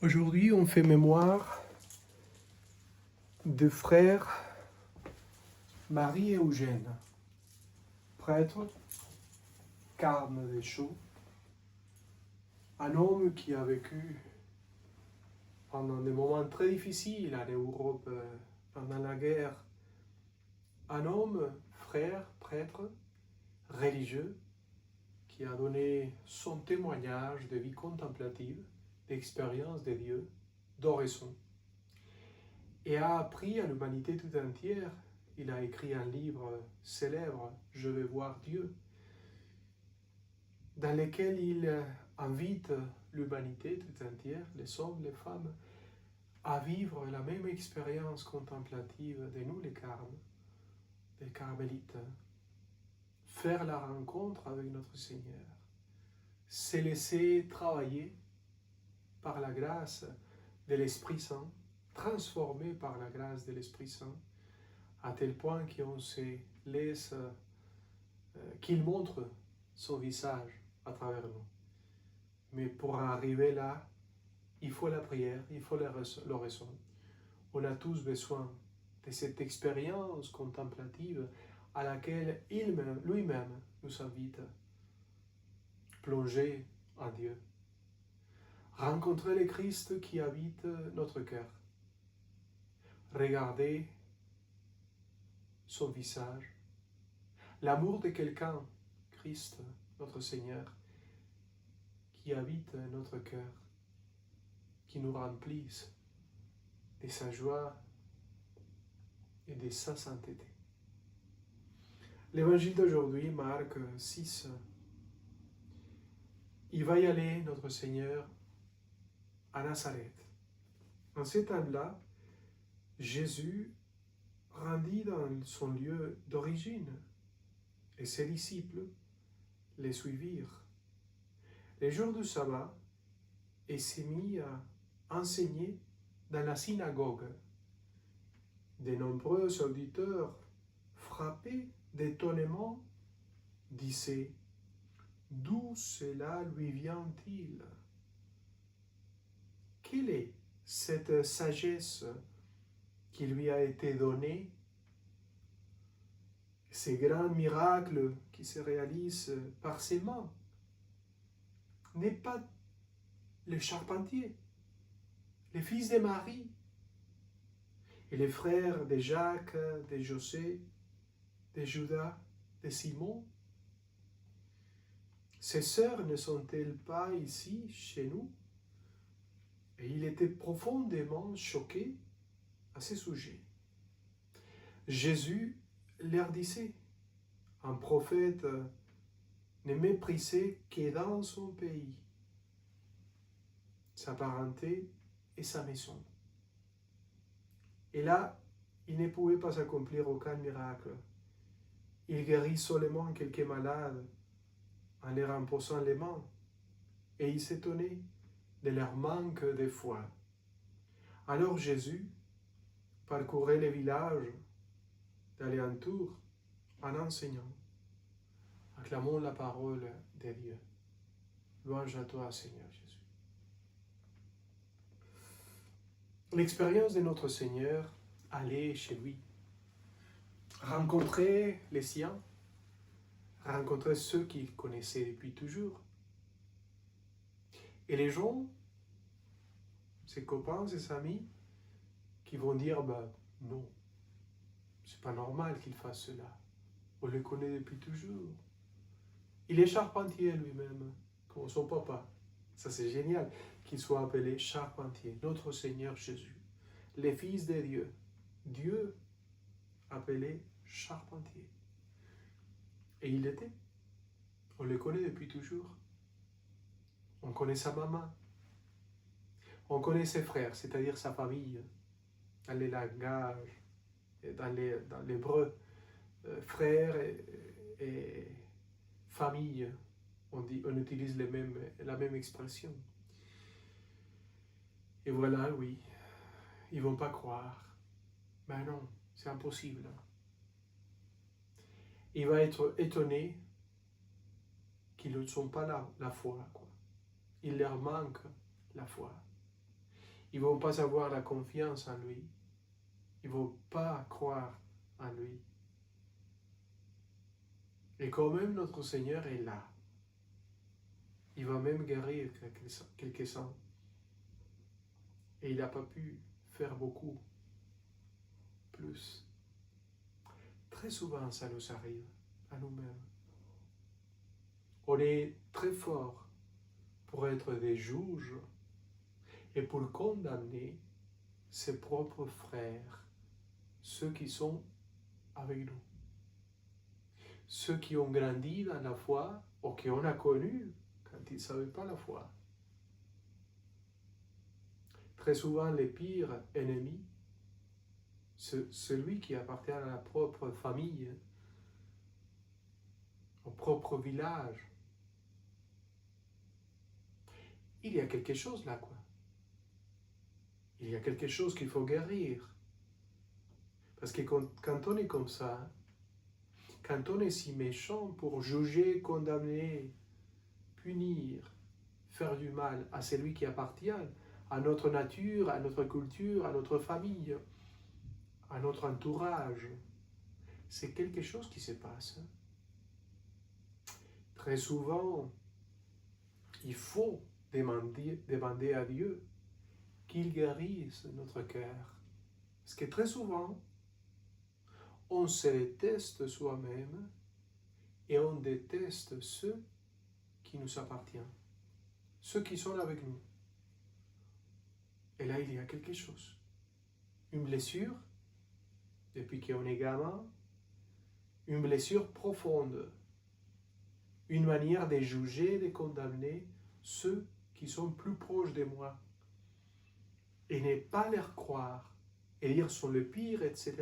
Aujourd'hui, on fait mémoire de frères Marie et Eugène, prêtres, carme des Chaux, un homme qui a vécu pendant des moments très difficiles en Europe pendant la guerre. Un homme, frère, prêtre, religieux, qui a donné son témoignage de vie contemplative, d'expérience de Dieu, d'oraison, et a appris à l'humanité tout entière. Il a écrit un livre célèbre, Je vais voir Dieu, dans lequel il invite l'humanité tout entière, les hommes, les femmes, à vivre la même expérience contemplative de nous, les carmes, les carmélites, faire la rencontre avec notre Seigneur, se laisser travailler par la grâce de l'Esprit Saint, transformé par la grâce de l'Esprit Saint, à tel point qu'on se laisse, qu'il montre son visage à travers nous. Mais pour arriver là, il faut la prière, il faut l'oraison. On a tous besoin de cette expérience contemplative à laquelle lui-même nous invite. Plonger en Dieu. Rencontrer le Christ qui habite notre cœur. Regarder son visage. L'amour de quelqu'un, Christ, notre Seigneur, qui habite notre cœur, qui nous remplisse de sa joie et de sa sainteté. L'évangile d'aujourd'hui, Marc 6, il va y aller, notre Seigneur, à Nazareth. En ce temps-là, Jésus rendit dans son lieu d'origine et ses disciples les suivirent. Les jours du sabbat, il s'est mis à enseigner dans la synagogue. De nombreux auditeurs, frappés d'étonnement, disaient « D'où cela lui vient-il? Quelle est cette sagesse qui lui a été donnée? Ces grands miracles qui se réalisent par ses mains? N'est pas le charpentier, les fils de Marie et les frères de Jacques, de José, de Judas, de Simon? Ces sœurs ne sont-elles pas ici, chez nous? » Et il était profondément choqué à ce sujet. Jésus leur disait, un prophète ne méprisait que dans son pays, sa parenté et sa maison. Et là, il ne pouvait pas accomplir aucun miracle. Il guérit seulement quelques malades en leur imposant les mains. Et il s'étonnait de leur manque de foi. Alors Jésus parcourait les villages d'alentour en enseignant. Acclamons la parole de Dieu. Louange à toi, Seigneur Jésus. L'expérience de notre Seigneur, aller chez lui, rencontrer les siens, rencontrer ceux qu'il connaissait depuis toujours. Et les gens, ses copains, ses amis, qui vont dire, non, c'est pas normal qu'il fasse cela. On le connaît depuis toujours. Il est charpentier lui-même, comme son papa. Ça c'est génial qu'il soit appelé charpentier, notre Seigneur Jésus, le Fils de Dieu. Dieu appelé charpentier. Et il l'était. On le connaît depuis toujours. On connaît sa maman. On connaît ses frères, c'est-à-dire sa famille, dans les langages, dans l'hébreu, frères et famille, on utilise la même expression. Et voilà, oui, ils ne vont pas croire. Ben non, c'est impossible. Il va être étonné qu'ils ne sont pas la foi, quoi. Il leur manque la foi. Ils ne vont pas avoir la confiance en lui. Ils ne vont pas croire en lui. Et quand même notre Seigneur est là. Il va même guérir quelques-uns. Et il n'a pas pu faire beaucoup plus. Très souvent, ça nous arrive à nous-mêmes. On est très fort pour être des juges et pour condamner ses propres frères, ceux qui sont avec nous. Ceux qui ont grandi dans la foi ou qu'on a connu quand ils ne savaient pas la foi. Très souvent, les pires ennemis, celui qui appartient à la propre famille, au propre village. Il y a quelque chose là, quoi. Il y a quelque chose qu'il faut guérir. Parce que quand on est comme ça, quand on est si méchant pour juger, condamner, punir, faire du mal à celui qui appartient à notre nature, à notre culture, à notre famille, à notre entourage, c'est quelque chose qui se passe. Très souvent, il faut demander à Dieu qu'il guérisse notre cœur. Parce que très souvent, on se déteste soi-même et on déteste ceux qui nous appartiennent, ceux qui sont avec nous. Et là, il y a quelque chose. Une blessure, depuis qu'on est gamin, une blessure profonde, une manière de juger, de condamner ceux qui sont plus proches de moi et ne pas leur croire et dire sont les pires, etc.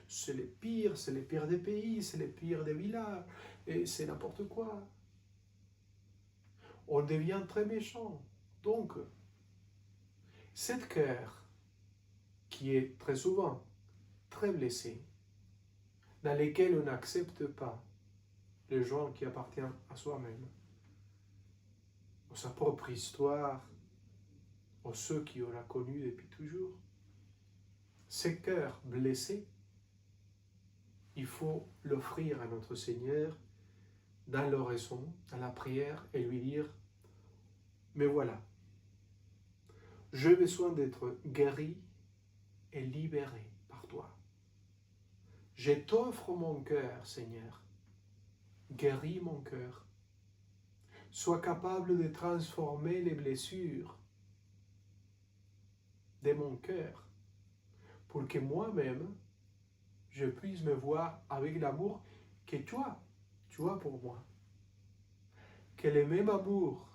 C'est les pires des pays, c'est les pires des villages, et c'est n'importe quoi. On devient très méchant. Donc, cette cœur qui est très souvent très blessé, dans lesquels on n'accepte pas les gens qui appartiennent à soi-même, à sa propre histoire, à ceux qui on a connus depuis toujours. Ces cœurs blessés, il faut l'offrir à notre Seigneur dans l'oraison, dans la prière, et lui dire, mais voilà, j'ai besoin d'être guéri et libéré par toi. Je t'offre mon cœur, Seigneur. Guéris mon cœur. Sois capable de transformer les blessures de mon cœur pour que moi-même, je puisse me voir avec l'amour que toi, tu as pour moi. Que le même amour,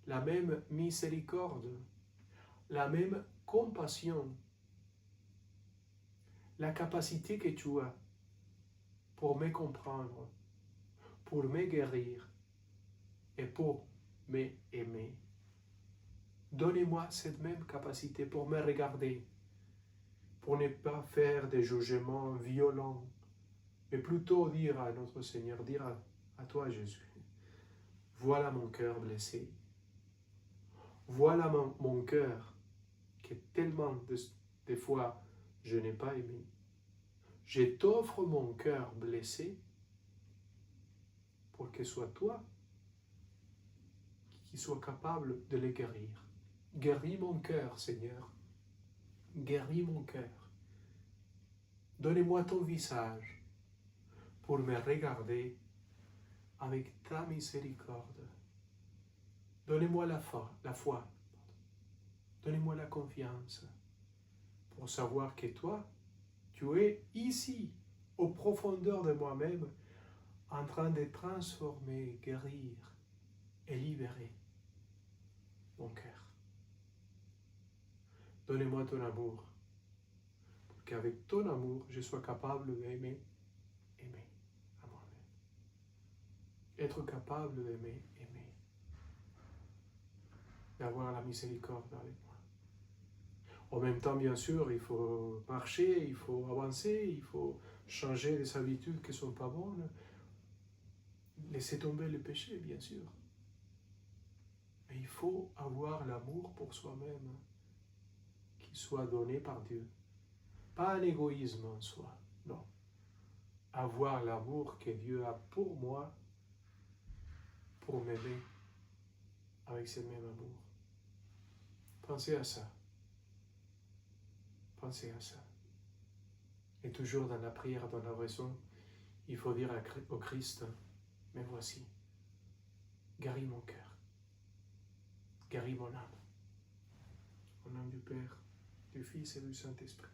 la même miséricorde, la même compassion, la capacité que tu as pour me comprendre, pour me guérir et pour m'aimer. Donnez-moi cette même capacité pour me regarder, pour ne pas faire des jugements violents, mais plutôt dire à notre Seigneur, dire à toi Jésus, voilà mon cœur blessé, voilà mon cœur que tellement de fois je n'ai pas aimé. Je t'offre mon cœur blessé pour que ce soit toi qui sois capable de le guérir. Guéris mon cœur, Seigneur. Guéris mon cœur. Donnez-moi ton visage pour me regarder avec ta miséricorde. Donnez-moi la foi. Donnez-moi la confiance pour savoir que toi, tu es ici, aux profondeurs de moi-même, en train de transformer, guérir et libérer mon cœur. Donnez-moi ton amour, pour qu'avec ton amour, je sois capable d'aimer à moi-même. Être capable d'aimer, d'avoir la miséricorde avec moi. En même temps, bien sûr, il faut marcher, il faut avancer, il faut changer des habitudes qui ne sont pas bonnes. Laisser tomber le péché, bien sûr. Mais il faut avoir l'amour pour soi-même qui soit donné par Dieu. Pas un égoïsme en soi, non. Avoir l'amour que Dieu a pour moi, pour m'aimer avec ce même amour. Pensez à ça. Pensez à ça. Et toujours dans la prière, dans l'oraison, il faut dire au Christ, mais voici, guéris mon cœur, guéris mon âme. Au nom du Père, du Fils et du Saint-Esprit.